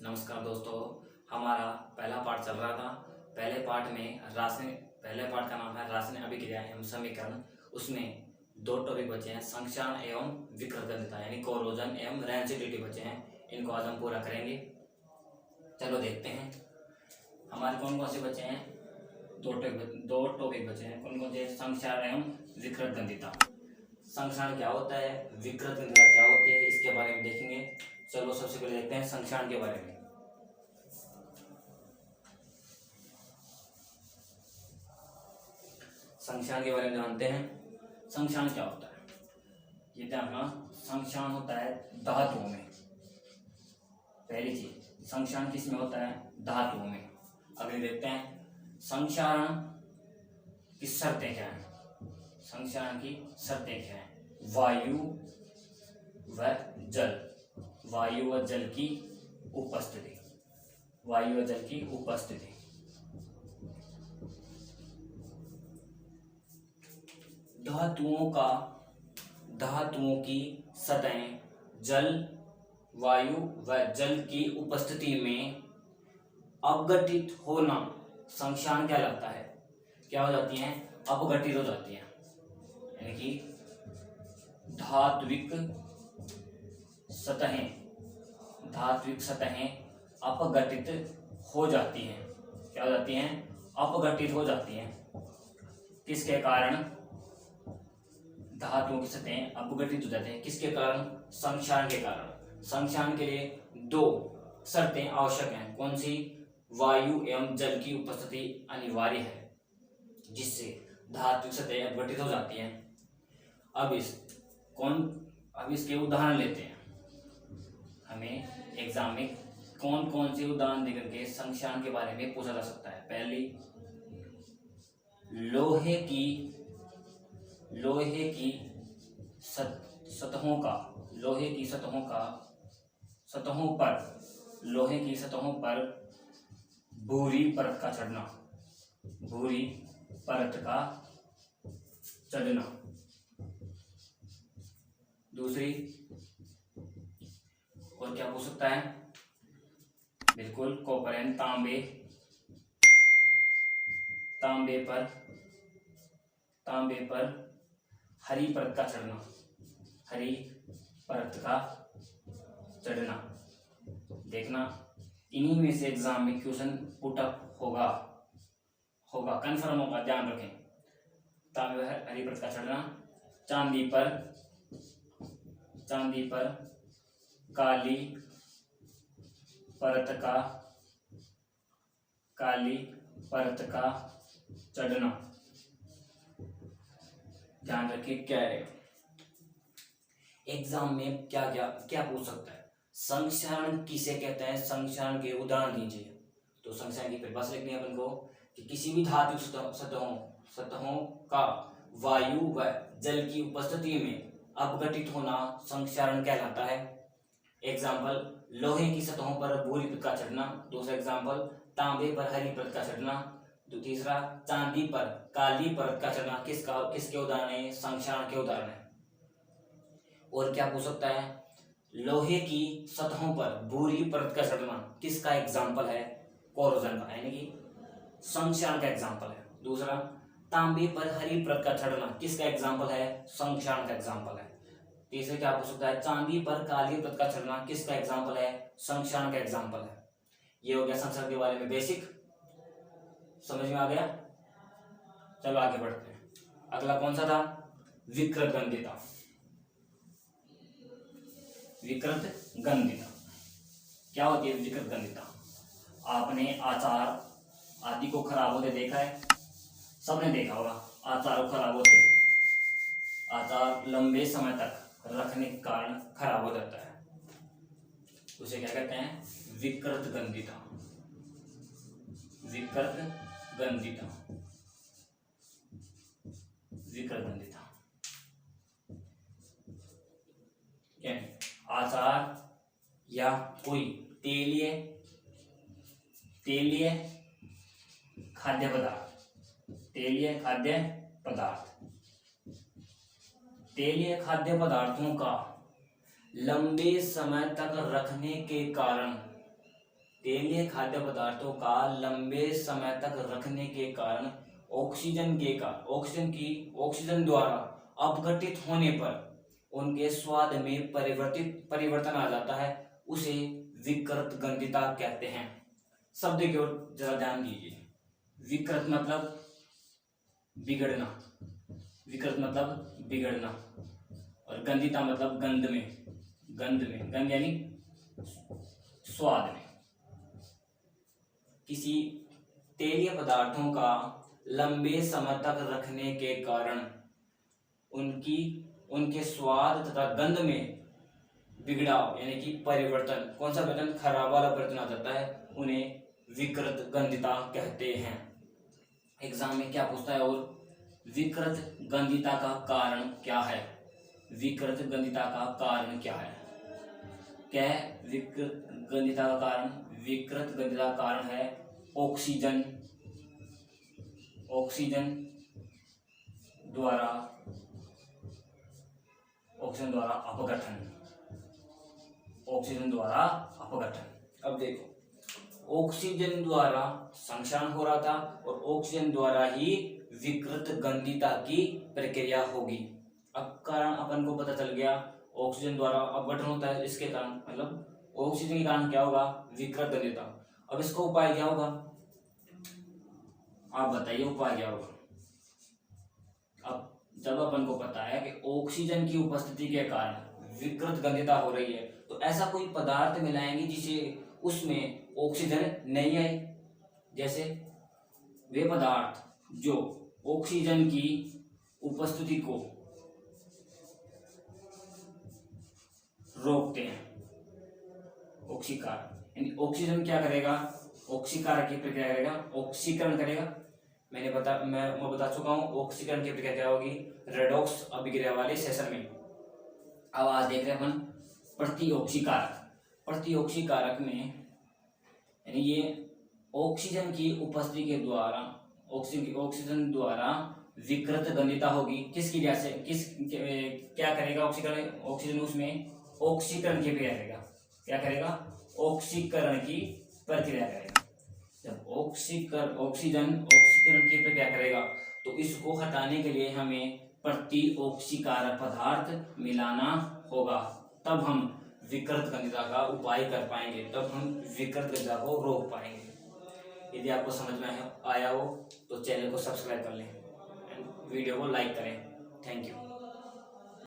नमस्कार दोस्तों। हमारा पहला पार्ट चल रहा था। पहले पार्ट का नाम है रासायनिक अभिक्रिया एवं समीकरण। उसमें दो टॉपिक बचे हैं, संक्षारण एवं विकृतता यानी कोरोजन एवं रेंसिडिटी बचे हैं। इनको आज हम पूरा करेंगे। चलो देखते हैं हमारे कौन कौन से बचे हैं। दो टॉपिक बचे हैं। कौन कौन से? संक्षारण एवं विकृतता। संक्षारण क्या होता है, विकृतता क्या होती है, इसके बारे में देखेंगे। चलो सबसे पहले देखते हैं संक्षारण के बारे में। संक्षारण के बारे में जानते हैं। संक्षारण क्या होता है, ये ध्यान। संक्षारण होता है धातुओं में। पहली चीज, संक्षारण किस में होता है? धातुओं में। अगले देखते हैं संक्षारण की शर्तें क्या है। संक्षारण की शर्तें क्या है? वायु व जल, वायु व जल की उपस्थिति, वायु व जल की उपस्थिति। धातुओं की सतहें जल, वायु व जल की उपस्थिति में अपघटित होना संक्षारण क्या लगता है? क्या हो जाती हैं? अपघटित हो जाती हैं। यानी कि धात्विक सतहें अपघटित हो जाती हैं। क्या हो जाती हैं? अपघटित हो जाती हैं। किसके कारण? धातुओं की सतहें अपघटित हो जाते हैं। किसके कारण? संक्षारण के कारण। संक्षारण के लिए दो शर्तें आवश्यक हैं। कौन सी? वायु एवं जल की उपस्थिति अनिवार्य है, जिससे धातु सतहें अपघटित हो जाती हैं। अब इसके उदाहरण लेते हैं। हमें एग्जाम में कौन कौन से उदाहरण देकर के संक्षारण के बारे में पूछा जा सकता है। पहली, लोहे की सतहों पर भूरी परत का चढ़ना। दूसरी, और क्या पूछ सकता है? बिल्कुल, कॉपर एंड तांबे पर हरी परत का चढ़ना। देखना, इन्हीं में से एग्जाम में क्वेश्चन पुटअप होगा, कंफर्म होगा, ध्यान रखें। तांबे पर हरी परत का चढ़ना। चांदी पर काली परत का चढ़ना। ध्यान रखिए क्या है एग्जाम में क्या पूछ सकता है। संक्षारण किसे कहते हैं? संक्षारण के उदाहरण दीजिए। तो संक्षारण की परिभाषा लिखनी है अपन को कि किसी भी धातु सतहों का वायु व जल की उपस्थिति में अपघटित होना संक्षारण कहलाता है। एग्जाम्पल, लोहे की सतहों पर भूरी परत का चढ़ना। दूसरा एग्जाम्पल, तांबे पर हरी परत का चढ़ना। तीसरा, चांदी पर काली परत का चढ़ना। किसके उदाहरण है? संक्षारण के उदाहरण है। और क्या पूछ सकता है? लोहे की सतहों पर भूरी परत का चढ़ना किसका एग्जाम्पल है? कोरोजन का, यानी कि संक्षारण का एग्जाम्पल है। दूसरा, तांबे पर हरी परत का चढ़ना किसका एग्जाम्पल है? संक्षारण का एग्जाम्पल है। तीसरे क्या पूछ सकता है? चांदी पर काली परत का चढ़ना किसका एग्जाम्पल है? संक्षारण का एग्जाम्पल है। ये हो गया संक्षारण के बारे में बेसिक, समझ में आ गया। चलो आगे बढ़ते हैं। अगला कौन सा था? विकृतगंधिता। क्या होती है विकृतगंधिता? आपने आचार आदि को खराब होते देखा है, सबने देखा होगा। आचार खराब होते, आचार लंबे समय तक रखने के कारण खराब हो जाता है, उसे क्या कहते हैं? विकृतगंधिता। आचार या कोई तेलीय खाद्य पदार्थों का लंबे समय तक रखने के कारण तेलीय खाद्य पदार्थों का लंबे समय तक रखने के कारण ऑक्सीजन द्वारा अपघटित होने पर उनके स्वाद में परिवर्तन आ जाता है, उसे विकृत गंधिता कहते हैं। शब्द की ओर जरा ध्यान दीजिए। विकृत मतलब बिगड़ना, विकृत मतलब बिगड़ना, और गंधिता मतलब गंध यानी स्वाद में। किसी तेलीय पदार्थों का लंबे समय तक रखने के कारण उनके स्वाद तथा गंध में बिगड़ाव यानी कि परिवर्तन, कौन सा परिवर्तन, खराब वाला परिवर्तन आ जाता है, उन्हें विकृत गंधिता कहते हैं। एग्जाम में क्या पूछता है, और विकृत गंधिता का कारण क्या है? विकृत गंधिता का कारण क्या है? क्या है विकृत गंधिता का कारण? विकृत गंधिता का कारण है ऑक्सीजन द्वारा अपघटन। अब देखो, ऑक्सीजन द्वारा संक्षरण हो रहा था और ऑक्सीजन द्वारा ही विकृत गंधिता की प्रक्रिया होगी। अब कारण अपन को पता चल गया, ऑक्सीजन द्वारा अपघटन होता है, इसके कारण मतलब ऑक्सीजन के कारण क्या होगा, विकृत गंधिता। अब इसका उपाय क्या होगा, आप बताइए उपाय क्या होगा? अब जब अपन को पता है कि ऑक्सीजन की उपस्थिति के कारण विकृत गंधिता हो रही है, तो ऐसा कोई पदार्थ मिलाएंगे जिसे उसमें ऑक्सीजन नहीं आए। जैसे वे पदार्थ जो ऑक्सीजन की उपस्थिति को रोकते हैं, ऑक्सीकार, यानी ऑक्सीजन क्या करेगा, ऑक्सीकार की प्रक्रिया करेगा, ऑक्सीकरण करेगा। मैं बता चुका हूं ऑक्सीकरण की प्रक्रिया क्या होगी रेडॉक्स अभिक्रिया वाले सेशन में। अब आज देख रहे हैं अपन प्रतिऑक्सीकारक में, यानी ये ऑक्सीजन की उपस्थिति के द्वारा ऑक्सीजन द्वारा विकृत गंधिता होगी। किसकी वजह से, क्या करेगा ऑक्सीजन उसमें ऑक्सीकरण की प्रक्रिया करेगा। क्या करेगा, ऑक्सीकरण की प्रक्रिया करेगा। जब ऑक्सीकरण की प्रक्रिया करेगा तो इसको हटाने के लिए हमें प्रतिऑक्सीकारक पदार्थ मिलाना होगा, तब हम विकृत गंधिता का उपाय कर पाएंगे, तब हम विकृत गंधिता को रोक पाएंगे। यदि आपको समझ में आया हो तो चैनल को सब्सक्राइब कर लें, वीडियो को लाइक करें। Thank you.